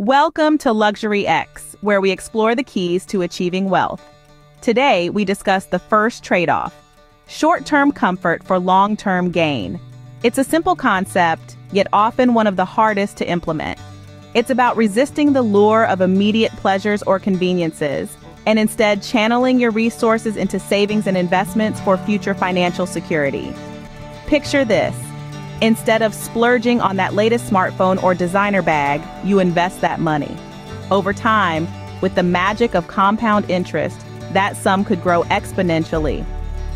Welcome to Luxury X, where we explore the keys to achieving wealth. Today, we discuss the first trade-off: short-term comfort for long-term gain. It's a simple concept, yet often one of the hardest to implement. It's about resisting the lure of immediate pleasures or conveniences, and instead channeling your resources into savings and investments for future financial security. Picture this. Instead of splurging on that latest smartphone or designer bag, you invest that money. Over time, with the magic of compound interest, that sum could grow exponentially.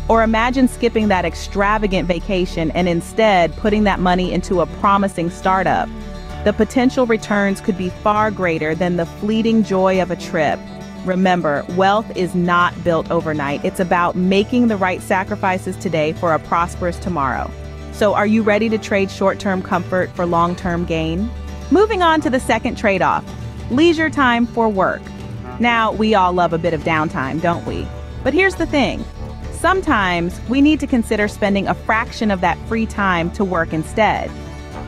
Or imagine skipping that extravagant vacation and instead putting that money into a promising startup. The potential returns could be far greater than the fleeting joy of a trip. Remember, wealth is not built overnight. It's about making the right sacrifices today for a prosperous tomorrow. So are you ready to trade short-term comfort for long-term gain? Moving on to the second trade-off: leisure time for work. Now, we all love a bit of downtime, don't we? But here's the thing. Sometimes we need to consider spending a fraction of that free time to work instead.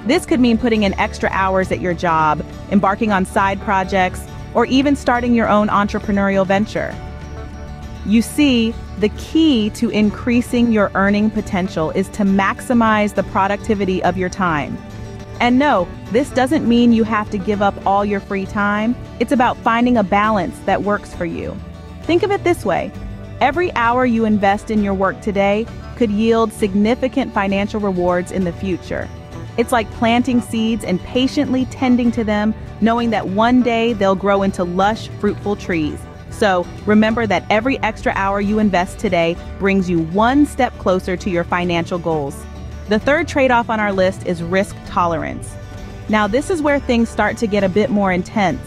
This could mean putting in extra hours at your job, embarking on side projects, or even starting your own entrepreneurial venture. You see, the key to increasing your earning potential is to maximize the productivity of your time. And no, this doesn't mean you have to give up all your free time. It's about finding a balance that works for you. Think of it this way: every hour you invest in your work today could yield significant financial rewards in the future. It's like planting seeds and patiently tending to them, knowing that one day they'll grow into lush, fruitful trees. So remember that every extra hour you invest today brings you one step closer to your financial goals. The third trade-off on our list is risk tolerance. Now, this is where things start to get a bit more intense.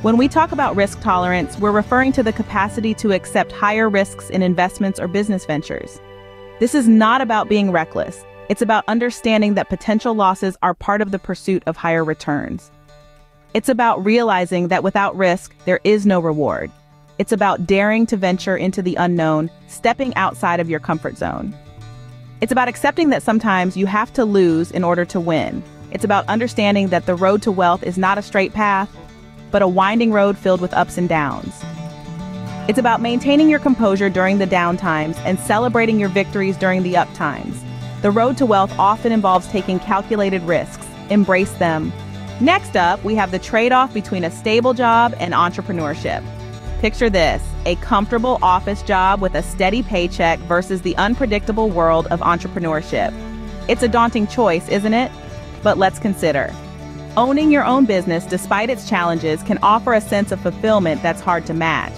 When we talk about risk tolerance, we're referring to the capacity to accept higher risks in investments or business ventures. This is not about being reckless. It's about understanding that potential losses are part of the pursuit of higher returns. It's about realizing that without risk, there is no reward. It's about daring to venture into the unknown, stepping outside of your comfort zone. It's about accepting that sometimes you have to lose in order to win. It's about understanding that the road to wealth is not a straight path, but a winding road filled with ups and downs. It's about maintaining your composure during the down times and celebrating your victories during the up times. The road to wealth often involves taking calculated risks. Embrace them. Next up, we have the trade-off between a stable job and entrepreneurship. Picture this: a comfortable office job with a steady paycheck versus the unpredictable world of entrepreneurship. It's a daunting choice, isn't it? But let's consider. Owning your own business, despite its challenges, can offer a sense of fulfillment that's hard to match.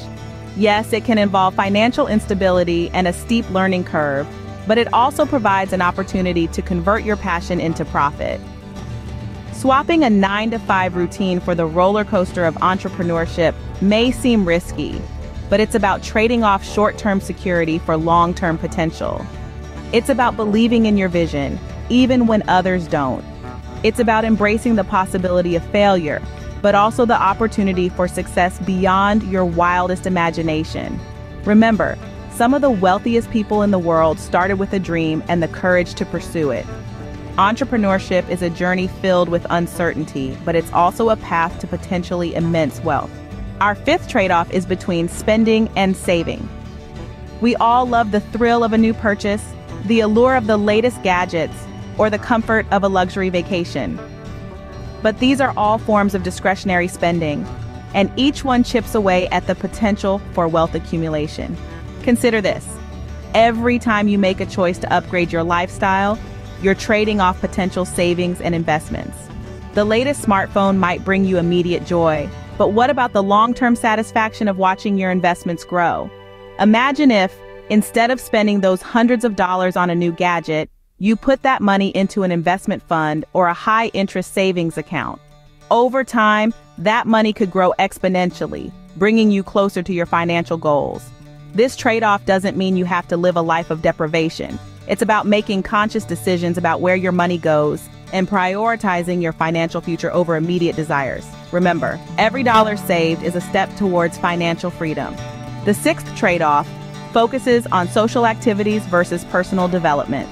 Yes, it can involve financial instability and a steep learning curve, but it also provides an opportunity to convert your passion into profit. Swapping a 9-to-5 routine for the roller coaster of entrepreneurship may seem risky, but it's about trading off short-term security for long-term potential. It's about believing in your vision, even when others don't. It's about embracing the possibility of failure, but also the opportunity for success beyond your wildest imagination. Remember, some of the wealthiest people in the world started with a dream and the courage to pursue it. Entrepreneurship is a journey filled with uncertainty, but it's also a path to potentially immense wealth. Our fifth trade-off is between spending and saving. We all love the thrill of a new purchase, the allure of the latest gadgets, or the comfort of a luxury vacation. But these are all forms of discretionary spending, and each one chips away at the potential for wealth accumulation. Consider this: every time you make a choice to upgrade your lifestyle, you're trading off potential savings and investments. The latest smartphone might bring you immediate joy, but what about the long-term satisfaction of watching your investments grow? Imagine if, instead of spending those hundreds of dollars on a new gadget, you put that money into an investment fund or a high-interest savings account. Over time, that money could grow exponentially, bringing you closer to your financial goals. This trade-off doesn't mean you have to live a life of deprivation. It's about making conscious decisions about where your money goes and prioritizing your financial future over immediate desires. Remember, every dollar saved is a step towards financial freedom. The sixth trade-off focuses on social activities versus personal development.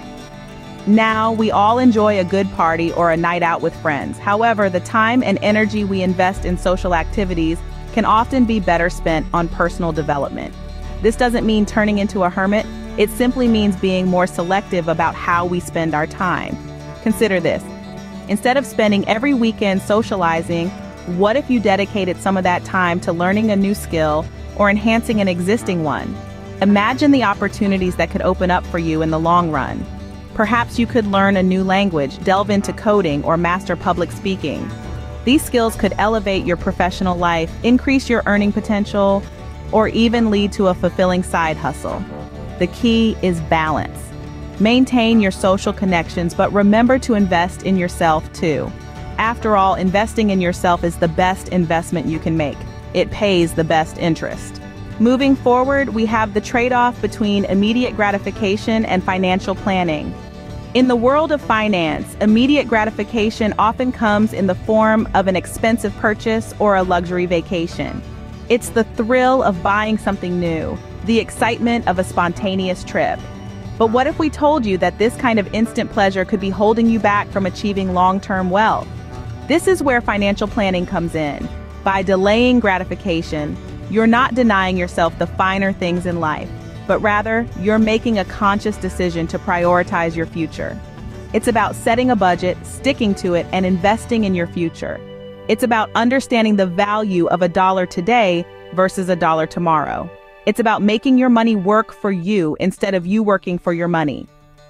Now, we all enjoy a good party or a night out with friends. However, the time and energy we invest in social activities can often be better spent on personal development. This doesn't mean turning into a hermit. It simply means being more selective about how we spend our time. Consider this. Instead of spending every weekend socializing, what if you dedicated some of that time to learning a new skill or enhancing an existing one? Imagine the opportunities that could open up for you in the long run. Perhaps you could learn a new language, delve into coding, or master public speaking. These skills could elevate your professional life, increase your earning potential, or even lead to a fulfilling side hustle. The key is balance. Maintain your social connections, but remember to invest in yourself too. After all, investing in yourself is the best investment you can make. It pays the best interest. Moving forward, we have the trade-off between immediate gratification and financial planning. In the world of finance, immediate gratification often comes in the form of an expensive purchase or a luxury vacation. It's the thrill of buying something new, the excitement of a spontaneous trip. But what if we told you that this kind of instant pleasure could be holding you back from achieving long-term wealth? This is where financial planning comes in. By delaying gratification, you're not denying yourself the finer things in life, but rather, you're making a conscious decision to prioritize your future. It's about setting a budget, sticking to it, and investing in your future. It's about understanding the value of $1 today versus $1 tomorrow. It's about making your money work for you instead of you working for your money.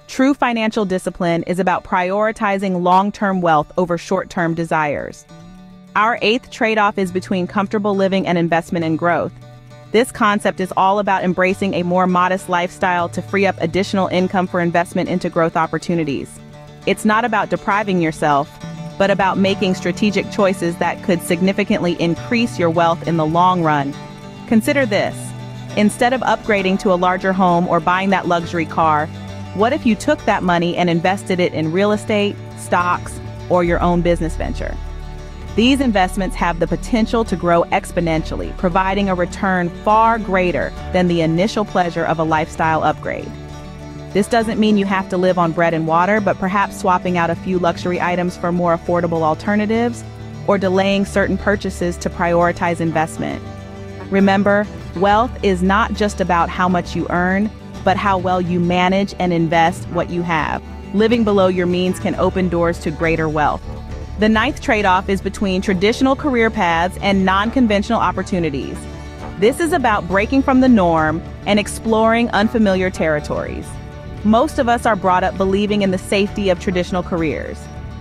True financial discipline is about prioritizing long-term wealth over short-term desires. Our 8th trade-off is between comfortable living and investment in growth. This concept is all about embracing a more modest lifestyle to free up additional income for investment into growth opportunities. It's not about depriving yourself, but about making strategic choices that could significantly increase your wealth in the long run. Consider this. Instead of upgrading to a larger home or buying that luxury car, what if you took that money and invested it in real estate, stocks, or your own business venture? These investments have the potential to grow exponentially, providing a return far greater than the initial pleasure of a lifestyle upgrade. This doesn't mean you have to live on bread and water, but perhaps swapping out a few luxury items for more affordable alternatives, or delaying certain purchases to prioritize investment. Remember, wealth is not just about how much you earn, but how well you manage and invest what you have. Living below your means can open doors to greater wealth. The 9th trade-off is between traditional career paths and non-conventional opportunities. This is about breaking from the norm and exploring unfamiliar territories. Most of us are brought up believing in the safety of traditional careers.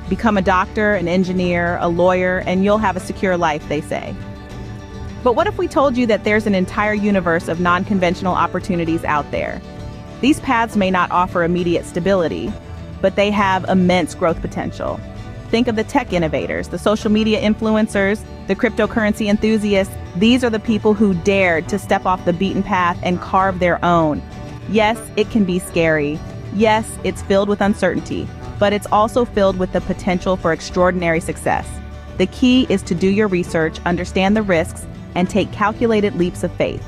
Become a doctor, an engineer, a lawyer, and you'll have a secure life, they say. But what if we told you that there's an entire universe of non-conventional opportunities out there? These paths may not offer immediate stability, but they have immense growth potential. Think of the tech innovators, the social media influencers, the cryptocurrency enthusiasts. These are the people who dared to step off the beaten path and carve their own. Yes, it can be scary. Yes, it's filled with uncertainty, but it's also filled with the potential for extraordinary success. The key is to do your research, understand the risks, and take calculated leaps of faith.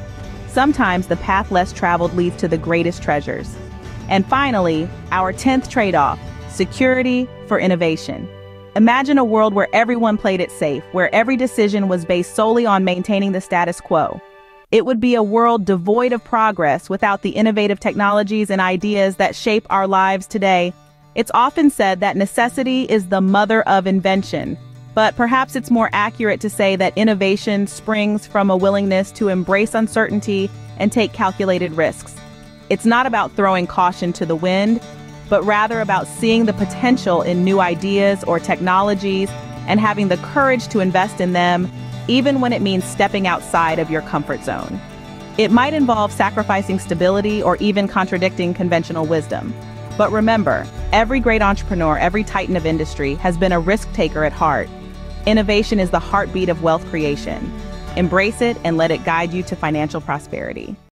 Sometimes the path less traveled leads to the greatest treasures. And finally, our 10th trade-off, security for innovation. Imagine a world where everyone played it safe, where every decision was based solely on maintaining the status quo. It would be a world devoid of progress without the innovative technologies and ideas that shape our lives today. It's often said that necessity is the mother of invention, but perhaps it's more accurate to say that innovation springs from a willingness to embrace uncertainty and take calculated risks. It's not about throwing caution to the wind, but rather about seeing the potential in new ideas or technologies and having the courage to invest in them, even when it means stepping outside of your comfort zone. It might involve sacrificing stability or even contradicting conventional wisdom. But remember, every great entrepreneur, every titan of industry has been a risk taker at heart. Innovation is the heartbeat of wealth creation. Embrace it and let it guide you to financial prosperity.